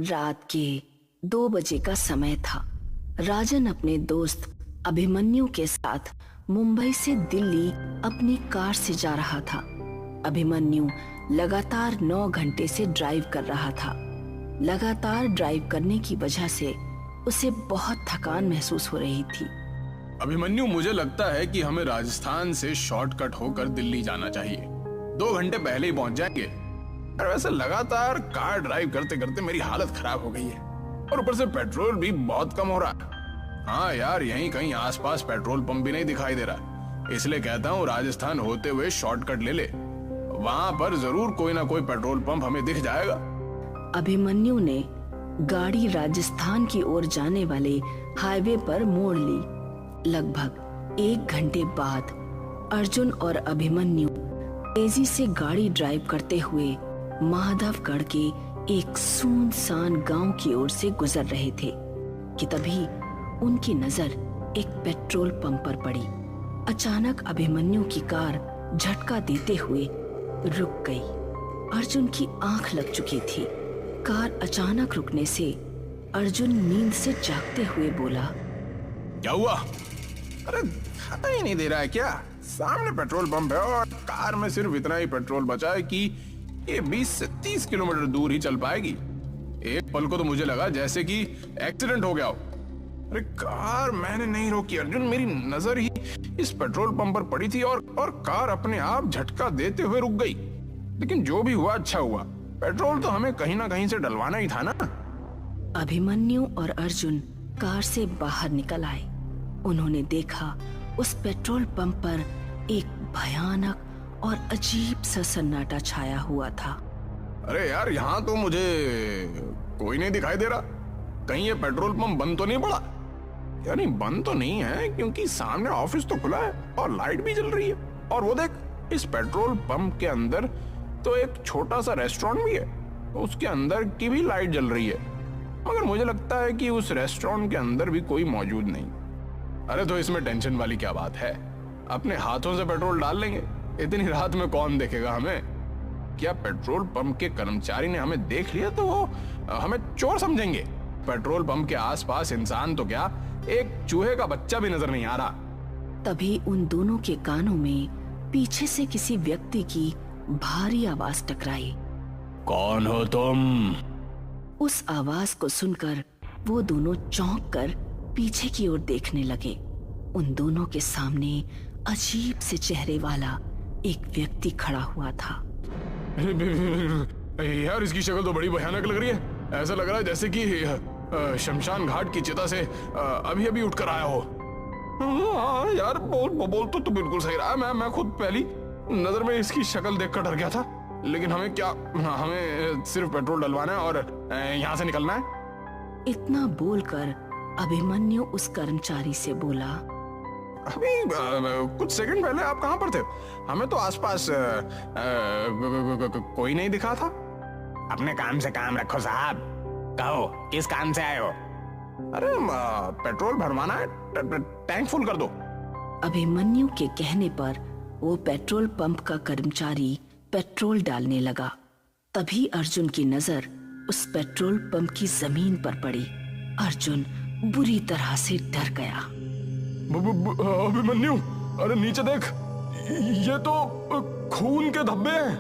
रात के 2 बजे का समय था। राजन अपने दोस्त अभिमन्यु के साथ मुंबई से दिल्ली अपनी कार से जा रहा था। अभिमन्यु लगातार 9 घंटे से ड्राइव कर रहा था। लगातार ड्राइव करने की वजह से उसे बहुत थकान महसूस हो रही थी। अभिमन्यु, मुझे लगता है कि हमें राजस्थान से शॉर्टकट होकर दिल्ली जाना चाहिए। 2 घंटे पहले ही पहुंच जाएंगे। और वैसे लगातार कार ड्राइव करते करते मेरी हालत खराब हो गई है और ऊपर से पेट्रोल भी बहुत कम हो रहा है। हाँ यार, यहीं कहीं आसपास पेट्रोल पंप भी नहीं दिखाई दे रहा, इसलिए कहता हूँ राजस्थान होते हुए शॉर्टकट ले ले। वहां पर जरूर कोई ना कोई पेट्रोल पंप हमें दिख जाएगा। अभिमन्यु ने गाड़ी राजस्थान की ओर जाने वाले हाईवे पर मोड़ ली। लगभग 1 घंटे बाद अर्जुन और अभिमन्यु तेजी से गाड़ी ड्राइव करते हुए माधवगढ़ के एक सुनसान गांव की ओर से गुजर रहे थे कि तभी उनकी नजर एक पेट्रोल पंप पर पड़ी। अचानक अभिमन्यु की कार झटका देते हुए रुक गई। अर्जुन की आंख लग चुकी थी। कार अचानक रुकने से अर्जुन नींद से जागते हुए बोला, क्या हुआ? अरे दिखाई नहीं दे रहा है क्या? सामने पेट्रोल पंप है और कार में सिर्फ इतना ही पेट्रोल बचा है कि ये 20 से 30 किलोमीटर दूर ही चल पाएगी। एक पल को तो मुझे लगा जैसे कि एक्सीडेंट हो गया हो। अरे कार मैंने नहीं रोकी अर्जुन, मेरी नजर ही इस पेट्रोल पंप पर पड़ी थी और कार अपने आप झटका देते हुए रुक गई। लेकिन जो भी हुआ अच्छा हुआ, पेट्रोल तो हमें कहीं ना कहीं से डलवाना ही था ना। अभिमन्यु और अर्जुन कार से बाहर निकल आए। उन्होंने देखा उस पेट्रोल पंप पर एक भयानक और अजीब सा सन्नाटा छाया हुआ था। अरे यार, यहाँ तो मुझे कोई नहीं दिखाई दे रहा। कहीं ये पेट्रोल पंप बंद तो नहीं पड़ा? यानी बंद तो नहीं है, क्योंकि सामने ऑफिस तो खुला है और लाइट भी जल रही है। और वो देख, इस पेट्रोल पंप के अंदर तो एक छोटा सा रेस्टोरेंट भी है, उसके अंदर की भी लाइट जल रही है। मगर मुझे लगता है कि उस रेस्टोरेंट के अंदर भी कोई मौजूद नहीं। अरे तो इसमें टेंशन वाली क्या बात है? अपने हाथों से पेट्रोल डाल लेंगे। इतनी रात में कौन देखेगा हमें? क्या पेट्रोल पंप के कर्मचारी ने हमें देख लिया तो वो हमें चोर समझेंगे? पेट्रोल पंप के आसपास इंसान तो क्या, एक चूहे का बच्चा भी नजर नहीं आ रहा। तभी उन दोनों के कानों में पीछे से किसी व्यक्ति की भारी आवाज टकराई। कौन हो तुम? उस आवाज को सुनकर वो दोनों चौंक कर पीछे की ओर देखने लगे। उन दोनों के सामने अजीब से चेहरे वाला एक व्यक्ति खड़ा हुआ था। यार, इसकी शक्ल तो बड़ी भयानक लग रही है। ऐसा लग रहा है जैसे कि शमशान घाट की चिता से अभी अभी उठकर आया हो। हाँ यार, बोल तो बिल्कुल सही रहा है। मैं खुद पहली नजर में इसकी शक्ल देखकर डर गया था। लेकिन हमें सिर्फ पेट्रोल डलवाना है और यहाँ से निकलना है। इतना बोलकर अभिमन्यु उस कर्मचारी से बोला, अभी कुछ सेकंड पहले आप कहाँ पर थे? हमें तो आसपास कोई नहीं दिखा था। अपने काम से काम रखो साहब। कहो, किस काम से आए हो? अरे पेट्रोल भरवाना है, टैंक फुल कर दो। अभिमन्यु के कहने पर वो पेट्रोल पंप का कर्मचारी पेट्रोल डालने लगा। तभी अर्जुन की नजर उस पेट्रोल पंप की जमीन पर पड़ी। अर्जुन बुरी तरह से डर गया। अभिमन्यु, अरे नीचे देख, ये तो खून के धब्बे हैं।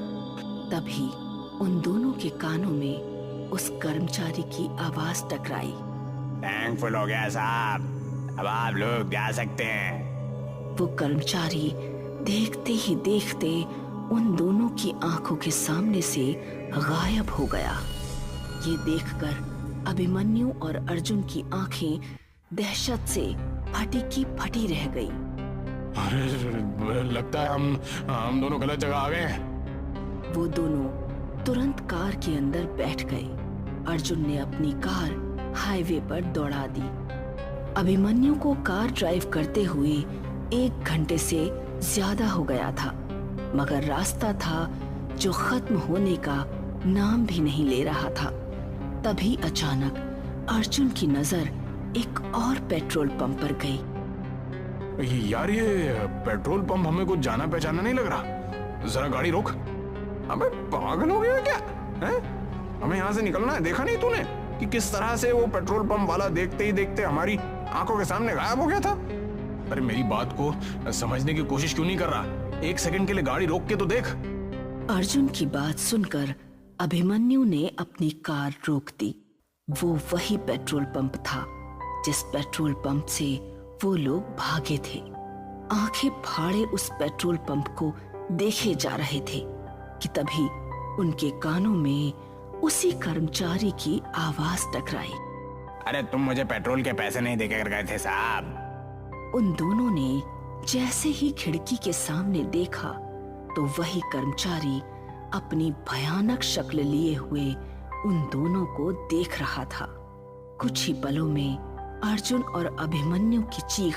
तभी उन दोनों के कानों में उस कर्मचारी की आवाज टकराई। टैंक फुल हो गया साहब, अब आप लोग जा सकते हैं। वो कर्मचारी देखते ही देखते उन दोनों की आंखों के सामने से गायब हो गया। ये देखकर अभिमन्यु और अर्जुन की आंखें दहशत से फटी की फटी रह गई। अरे लगता है हम दोनों गलत जगह आ गए हैं। वो दोनों तुरंत कार के अंदर बैठ गए। अर्जुन ने अपनी कार हाईवे पर दौड़ा दी। अभिमन्यु को कार ड्राइव करते हुए 1 घंटे से ज्यादा हो गया था, मगर रास्ता था जो खत्म होने का नाम भी नहीं ले रहा था। तभी अचानक अर्जुन की नजर एक और पेट्रोल पंप पर गई। यार, ये पेट्रोल पंप हमें कुछ जाना पहचाना नहीं लग रहा। जरा गाड़ी रोक। अबे पागल हो गया क्या है? हमें यहाँ से निकलना है, देखा नहीं तूने? कि किस तरह से वो पेट्रोल पंप वाला देखते ही देखते हमारी आंखों के सामने गायब हो गया था। अरे मेरी बात को समझने की कोशिश क्यों नहीं कर रहा? एक सेकंड के लिए गाड़ी रोक के तो देख। अर्जुन की बात सुनकर अभिमन्यु ने अपनी कार रोक दी। वो वही पेट्रोल पंप था जिस पेट्रोल पंप से वो लोग भागे थे। आंखें फाड़े उस पेट्रोल पंप को देखे जा रहे थे कि तभी उनके कानों में उसी कर्मचारी की आवाज टकराई। अरे तुम मुझे पेट्रोल के पैसे नहीं देकर गए थे साहब। उन दोनों ने जैसे ही खिड़की के सामने देखा तो वही कर्मचारी अपनी भयानक शक्ल लिए हुए उन दोनों को देख रहा था। कुछ ही पलों में अर्जुन और अभिमन्यु की चीख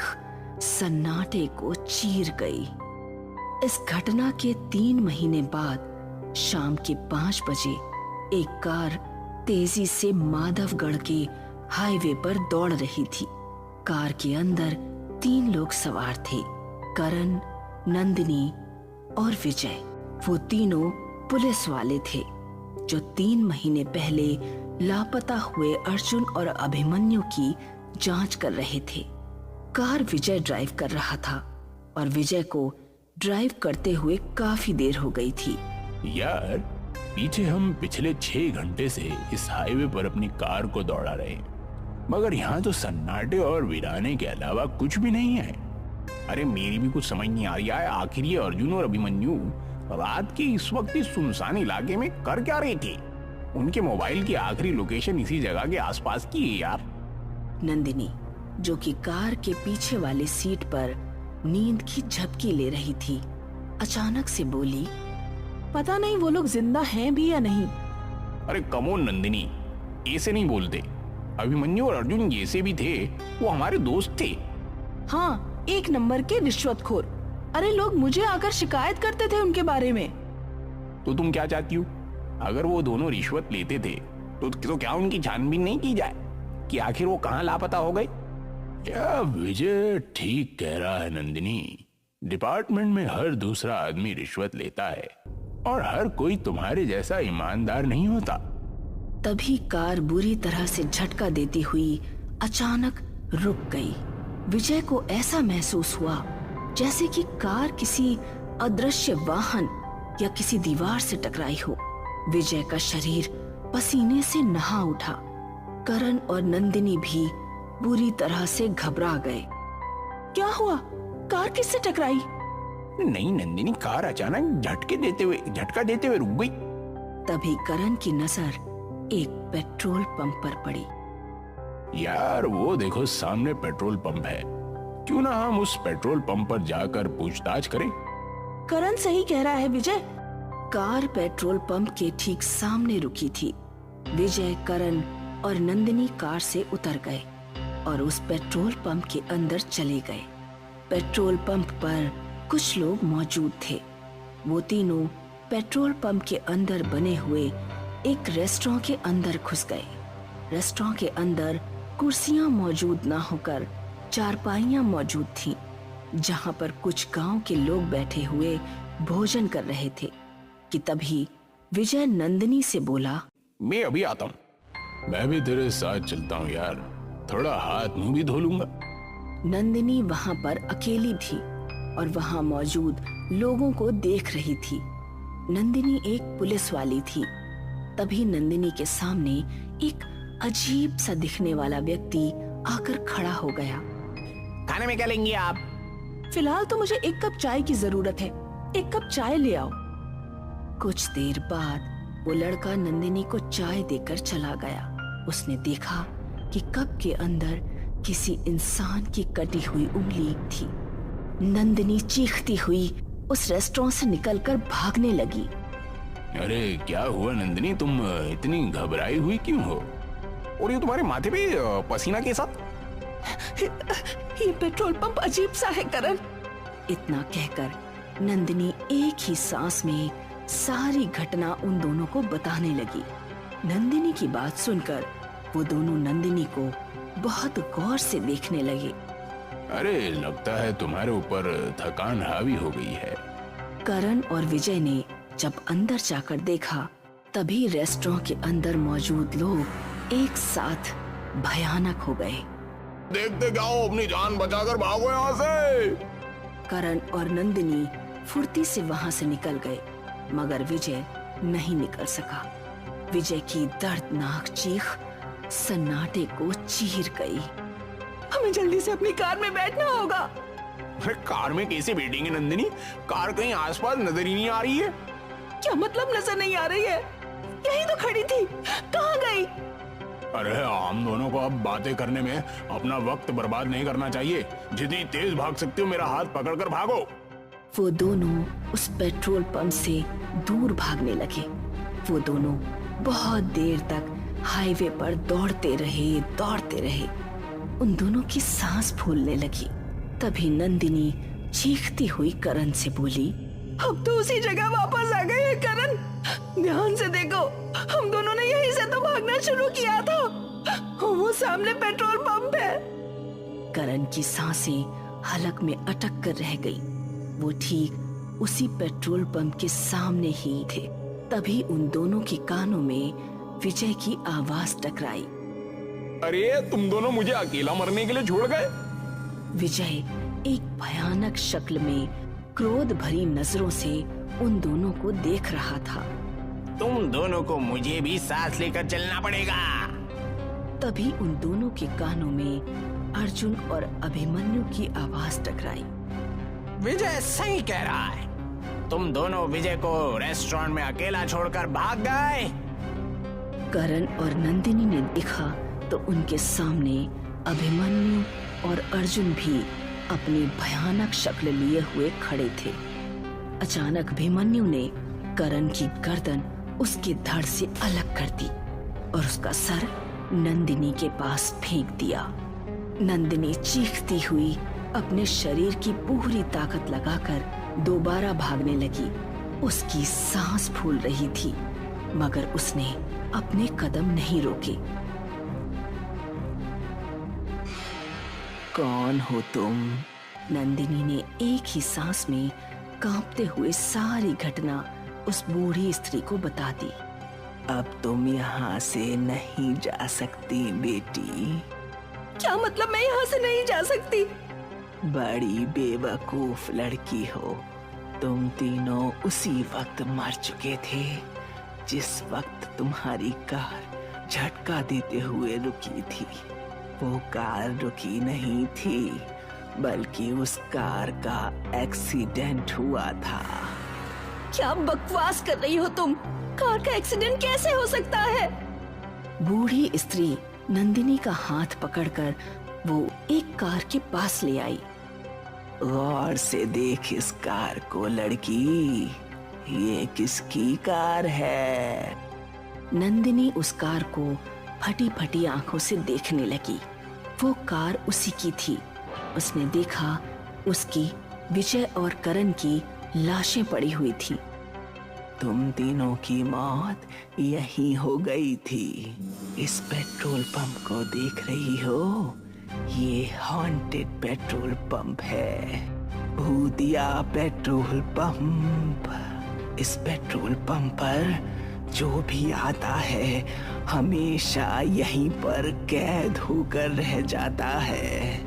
सन्नाटे को चीर गई। इस घटना के 3 महीने बाद शाम के 5 बजे एक कार तेजी से माधवगढ़ के हाईवे पर दौड़ रही थी। कार के अंदर 3 लोग सवार थे, करण, नंदिनी और विजय। वो तीनों पुलिस वाले थे जो 3 महीने पहले लापता हुए अर्जुन और अभिमन्यु की जांच कर रहे थे। कार विजय ड्राइव कर रहा था और विजय को ड्राइव करते हुए काफी देर हो गई थी। यार, पीछे हम पिछले 6 घंटे से इस हाईवे पर अपनी कार को दौड़ा रहे हैं, मगर यहाँ तो सन्नाटे और वीराने के अलावा कुछ भी नहीं है। अरे मेरी भी कुछ समझ नहीं आ रही है, आखिर ये अर्जुन और अभिमन्यु रात के इस वक्त इस सुनसान इलाके में कर क्या रहे थे? उनके मोबाइल की आखिरी लोकेशन इसी जगह के आसपास की है यार। नंदिनी, जो कि कार के पीछे वाले सीट पर नींद की झपकी ले रही थी, अचानक से बोली, पता नहीं वो लोग जिंदा हैं भी या नहीं। अरे कमोन नंदिनी, ऐसे नहीं बोलते। अभिमन्यु और अर्जुन जैसे भी थे, वो हमारे दोस्त थे। हाँ, 1 नंबर के रिश्वतखोर। अरे लोग मुझे आकर शिकायत करते थे उनके बारे में। तो तुम क्या चाहती हो? अगर वो दोनों रिश्वत लेते थे तो क्या उनकी छानबीन नहीं की जाए कि आखिर वो कहाँ लापता हो गए? या विजय ठीक कह रहा है नंदिनी। डिपार्टमेंट में हर दूसरा आदमी रिश्वत लेता है और हर कोई तुम्हारे जैसा ईमानदार नहीं होता। तभी कार बुरी तरह से झटका देती हुई अचानक रुक गई। विजय को ऐसा महसूस हुआ जैसे कि कार किसी अदृश्य वाहन या किसी दीवार से टकराई हो। विजय का शरीर पसीने से नहा उठा। करण और नंदिनी भी बुरी तरह से घबरा गए। क्या हुआ? कार किससे टकराई? नहीं नंदिनी, कार अचानक झटका देते हुए रुक गई। तभी करण की नजर एक पेट्रोल पंप पर पड़ी। यार वो देखो, सामने पेट्रोल पंप है। क्यों ना हम उस पेट्रोल पंप पर जाकर पूछताछ करें? करण सही कह रहा है विजय। कार पेट्रोल पंप के ठीक सामने रुकी थी। विजय, करण और नंदिनी कार से उतर गए और उस पेट्रोल पंप के अंदर चले गए। पेट्रोल पंप पर कुछ लोग मौजूद थे। वो तीनों पेट्रोल पंप के अंदर बने हुए एक रेस्टोरेंट के अंदर घुस गए। रेस्टोरेंट के अंदर कुर्सियां मौजूद ना होकर चारपाइयां मौजूद थीं, जहां पर कुछ गांव के लोग बैठे हुए भोजन कर रहे थे कि तभी विजय नंदिनी से बोला, मैं अभी आता हूँ। मैं भी तेरे साथ चलता हूँ यार, थोड़ा हाथ मुंह भी धो लूंगा। नंदिनी वहां पर अकेली थी और वहां मौजूद लोगों को देख रही थी। नंदिनी एक पुलिस वाली थी। तभी नंदिनी के सामने एक अजीब सा दिखने वाला व्यक्ति आकर खड़ा हो गया। खाने में क्या लेंगी आप? फिलहाल तो मुझे 1 कप चाय की जरूरत है। 1 कप चाय ले आओ। कुछ देर बाद वो लड़का नंदिनी को चाय देकर चला गया। उसने देखा कि कप के अंदर किसी इंसान की कटी हुई उंगली थी। नंदिनी चीखती हुई उस रेस्टोरेंट से निकलकर भागने लगी। अरे क्या हुआ नंदिनी, तुम इतनी घबराई हुई क्यों हो? और ये तुम्हारे माथे पे पसीना के साथ? ये पेट्रोल पंप अजीब सा है करण। इतना कहकर नंदिनी एक ही सांस में सारी घटना उन दोनों को बताने लगी। नंदिनी की बात सुनकर वो दोनों नंदिनी को बहुत गौर से देखने लगे। अरे लगता है तुम्हारे ऊपर थकान हावी हो गई है। करण और विजय ने जब अंदर जाकर देखा तभी रेस्टोरेंट के अंदर मौजूद लोग एक साथ भयानक हो गए। देखते क्या हो, अपनी जान बचाकर भागो यहाँ से। करण और नंदिनी फुर्ती से वहां से निकल गए, मगर विजय नहीं निकल सका। विजय की दर्दनाक चीख सन्नाटे को चीर गई। हमें जल्दी से अपनी कार में बैठना होगा। अरे कार में कैसे बैठेंगे नंदिनी? कार कहीं आसपास नजर ही नहीं आ रही है। क्या मतलब नजर नहीं आ रही है? यही तो खड़ी थी, कहाँ गई? अरे हम दोनों को अब बातें करने में अपना वक्त बर्बाद नहीं करना चाहिए। जितनी तेज भाग सकते हो मेरा हाथ पकड़कर भागो। वो दोनों उस पेट्रोल पंप से दूर भागने लगे। वो दोनों बहुत देर तक हाईवे पर दौड़ते रहे। उन दोनों की सांस फूलने लगी। तभी नंदिनी चीखती हुई करण से बोली, अब तो उसी जगह वापस आ गए हैं करण। ध्यान से देखो, हम दोनों ने यहीं से तो भागना शुरू किया था। वो सामने पेट्रोल पंप है। करण की सांसें हलक में अटक कर रह गई। वो ठीक उसी पेट्रोल पंप के सामने ही थे। तभी उन दोनों के कानों में विजय की आवाज टकराई। अरे तुम दोनों मुझे अकेला मरने के लिए छोड़ गए? विजय एक भयानक शक्ल में क्रोध भरी नजरों से उन दोनों को देख रहा था। तुम दोनों को मुझे भी साथ लेकर चलना पड़ेगा। तभी उन दोनों के कानों में अर्जुन और अभिमन्यु की आवाज टकराई। विजय सही कह रहा है। तुम दोनों विजय को रेस्टोरेंट में अकेला छोड़कर भाग गए। करण और नंदिनी ने देखा तो उनके सामने अभिमन्यु और अर्जुन भी अपनी भयानक शक्ल लिए हुए खड़े थे। अचानक अभिमन्यु ने करण की गर्दन उसके धड़ से अलग कर दी और उसका सर नंदिनी के पास फेंक दिया। नंदिनी चीखती हुई अपने शरीर की पूरी ताकत लगाकर दोबारा भागने लगी। उसकी सांस फूल रही थी, मगर उसने अपने कदम नहीं रोके। कौन हो तुम? नंदिनी ने एक ही सांस में कांपते हुए सारी घटना उस बूढ़ी स्त्री को बता दी। अब तुम यहाँ से नहीं जा सकती बेटी। क्या मतलब मैं यहाँ से नहीं जा सकती? बड़ी बेवकूफ लड़की हो। तुम तीनों उसी वक्त मर चुके थे जिस वक्त तुम्हारी कार झटका देते हुए रुकी थी। वो कार रुकी नहीं थी, बल्कि उस कार का एक्सीडेंट हुआ था। क्या बकवास कर रही हो तुम? कार का एक्सीडेंट कैसे हो सकता है? बूढ़ी स्त्री नंदिनी का हाथ पकड़कर वो एक कार के पास ले आई। गौर से देख इस कार को लड़की, ये किसकी कार है? नंदिनी उस कार को फटी फटी आंखों से देखने लगी। वो कार उसी की थी। उसने देखा उसकी विजय और करण की लाशें पड़ी हुई थी। तुम तीनों की मौत यही हो गई थी। इस पेट्रोल पंप को देख रही हो? ये हॉन्टेड पेट्रोल पंप है, भूतिया पेट्रोल पंप। इस पेट्रोल पंप पर जो भी आता है हमेशा यहीं पर कैद होकर रह जाता है,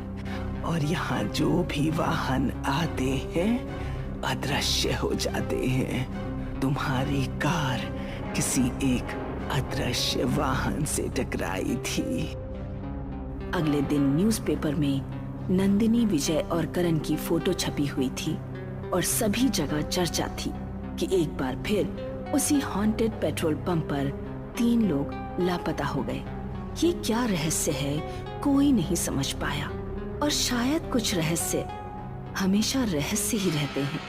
और यहाँ जो भी वाहन आते हैं अदृश्य हो जाते हैं। तुम्हारी कार किसी एक अदृश्य वाहन से टकराई थी। अगले दिन न्यूज़पेपर में नंदिनी, विजय और करण की फोटो छपी हुई थी और सभी जगह चर्चा थी कि एक बार फिर उसी हॉन्टेड पेट्रोल पंप पर 3 लोग लापता हो गए। ये क्या रहस्य है, कोई नहीं समझ पाया। और शायद कुछ रहस्य हमेशा रहस्य ही रहते हैं।